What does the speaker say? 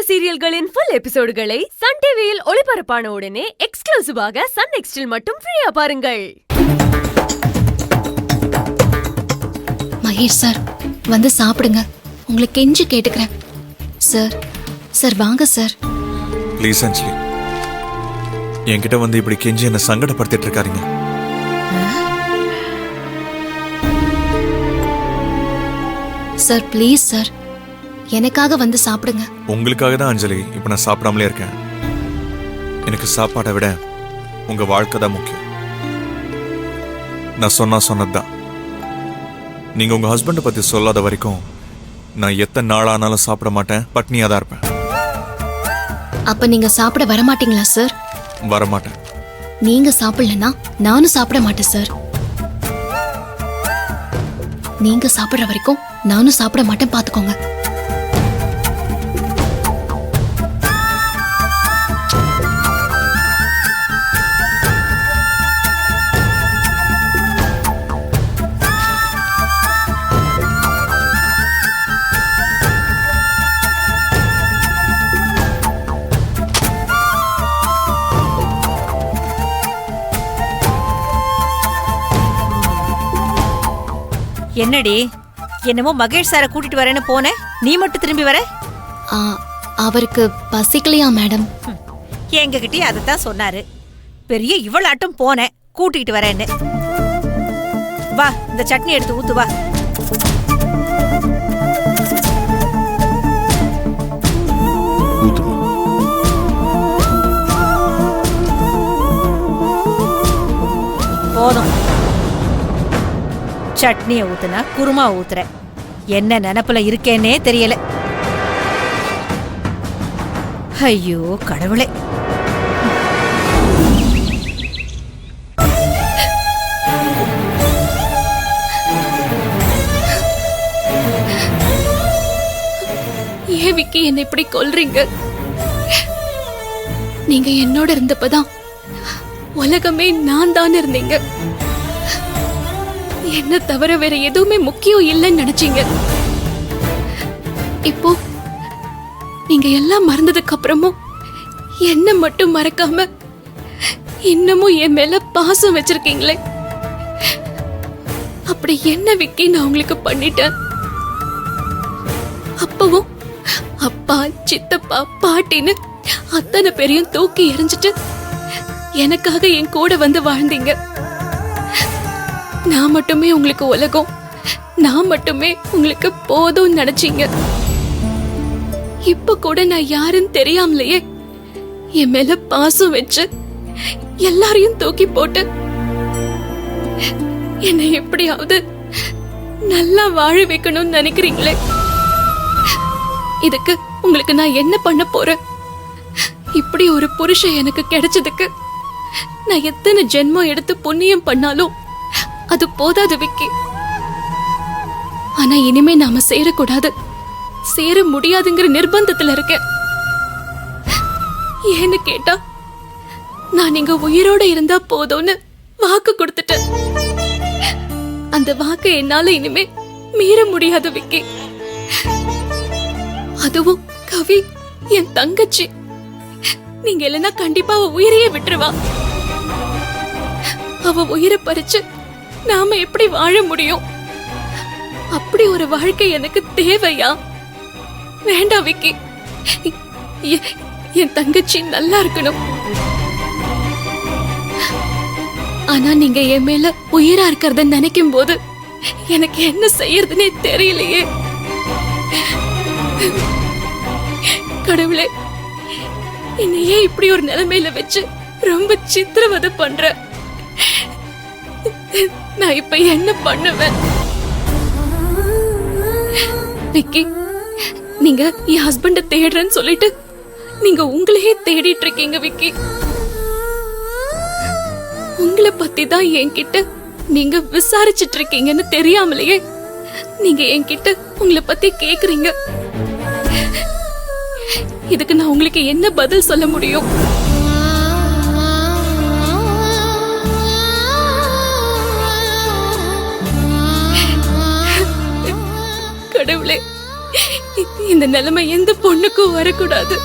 சீரியல்களின் full எபிசோடுகளை Sun டிவியில் ஒளிபரப்பான உடனே எக்ஸ்க்ளூசிவாக சன் நெக்ஸ்டில் மட்டும் ஃப்ரீயா பாருங்கள். மகேஷ் சார் வந்து சாப்பிடுங்க, உங்களுக்கு கெஞ்சி கேட்டுக்கிறேன் சார். சார் வாங்க சார். ப்ளீஸ் அஞ்சலி, என்கிட்ட வந்து இப்படி கெஞ்சி என்ன சங்கடப்படுத்திட்டு இருக்காருங்க. சார் ப்ளீஸ் சார், எனக்காக வந்து சாப்பிடுங்க. உங்களுக்காக தான் அஞ்சலி இப்ப நான் சாப்பிடாமலே இருக்கேன். எனக்கு சாப்பாடை விட உங்க வாழ்க்கை தான் முக்கியம். நான் சொன்னதுதான். நீங்க உங்க ஹஸ்பண்டை பத்தி சொல்லாத வரைக்கும் நான் எத்தனை நாளானாலும் சாப்பிட மாட்டேன், பட்னியா தான் இருப்பேன். அப்ப நீங்க சாப்பிட வரமாட்டீங்களா சார்? வரமாட்டேன். நீங்க சாப்பிடலன்னா நானும் சாப்பிட மாட்டேன் சார். நீங்க சாப்பிடுற வரைக்கும் நானும் சாப்பிட மாட்டேன், பாத்துக்கோங்க. என்னடி, என்னமோ மகேஷ் சாரை கூட்டிட்டு வரேன்னு போன, நீ மட்டும் திரும்பி வர? அவருக்கு பசிக்கலையா மேடம்? எங்க கிட்டே அதைத்தான் சொன்னாரு. பெரிய இவளாட்டம் போன கூட்டிட்டு வரேன்னு. வா, இந்த சட்னி எடுத்து ஊத்து வா. போதும். சட்னியை ஊத்துனா குருமா ஊத்துற. என்ன நினைப்புல இருக்கேன்னே தெரியல. ஐயோ கடவுளே. ஏன் விக்கி என்ன இப்படி கொல்றீங்க? நீங்க என்னோட இருந்தப்பதான் உலகமே நான் தான் இருந்தீங்க. என்ன தவிர வேற எதுவுமே முக்கியம் இல்லைன்னு நினைச்சீங்க. இப்போ நீங்க எல்லாம் மறந்ததுக்கு அப்புறமும் என்ன மட்டும் மறக்காம இன்னமும் என் மேல பாசம் வச்சிருக்கீங்களே. அப்படி என்ன விக்கி நான் உங்களுக்கு பண்ணிட்டேன்? அப்பவும் அப்பா, சித்தப்பா, பாட்டின்னு அத்தனை பேரையும் தூக்கி எறிஞ்சிட்டு எனக்காக என் கூட வந்து வாழ்ந்தீங்க. நான் மட்டுமே உங்களுக்கு உலகம், நான் மட்டுமே உங்களுக்கு போதும் நினைச்சீங்க. இப்ப கூட நான் யாருன்னு தெரியாமலையே என் மேல பாசம் வச்சு எல்லாரையும் தூக்கி போட்டு என்னை எப்படியாவது நல்லா வாழ வைக்கணும்னு நினைக்கிறீங்களே. இதுக்கு உங்களுக்கு நான் என்ன பண்ண போறேன்? இப்படி ஒரு புருஷன் எனக்கு கிடைச்சதுக்கு நான் எத்தனை ஜென்மம் எடுத்து புண்ணியம் பண்ணாலும் அது போதாது விக்கி. ஆனா இனிமே நாம சேரக்கூடாது, சேர முடியாதுங்கிற நிர்பந்தத்துல இருக்கேன். ஏன்னு கேட்டா நான் நீங்க உயிரோட இருந்தா போதும்னு வாக்கு கொடுத்துட்டேன். அந்த வாக்கை என்னால இனிமே மீற முடியாது விக்கி. அதுவும் கவி என் தங்கச்சி. நீங்க இல்லைன்னா கண்டிப்பா அவ உயிரையே விட்டுருவா. அவ உயிரை பறிச்சு நாம எப்படி வாழ முடியும்? அப்படி ஒரு வாழ்க்கை எனக்கு தேவையா? வேண்டாம் விக்கி. என் தங்கச்சி நல்லா இருக்கணும். ஆனா நீங்க என் மேல உயிரா இருக்கிறத நினைக்கும் போது எனக்கு என்ன செய்யறதுன்னே தெரியலையே. கடவுளே, என்னையே இப்படி ஒரு நிலைமையில வச்சு ரொம்ப சித்திரவதை பண்ற. நான் இப்ப என்ன பண்ணுவேன்? விக்கி, நீங்க என் ஹஸ்பண்ட தேடுறேன்னு சொல்லிட்டு நீங்க உங்களையே தேடிட்டு இருக்கீங்க விக்கி. உங்களை பத்தி தான் என்கிட்ட நீங்க விசாரிச்சிட்டு இருக்கீங்கன்னு தெரியாமலேயே நீங்க என்கிட்ட உங்களை பத்தி கேக்குறீங்க. இதுக்கு நான் உங்களுக்கு என்ன பதில் சொல்ல முடியும்? கடவுளே, இந்த நிலைமை எந்த பொண்ணுக்கும் வரக்கூடாது.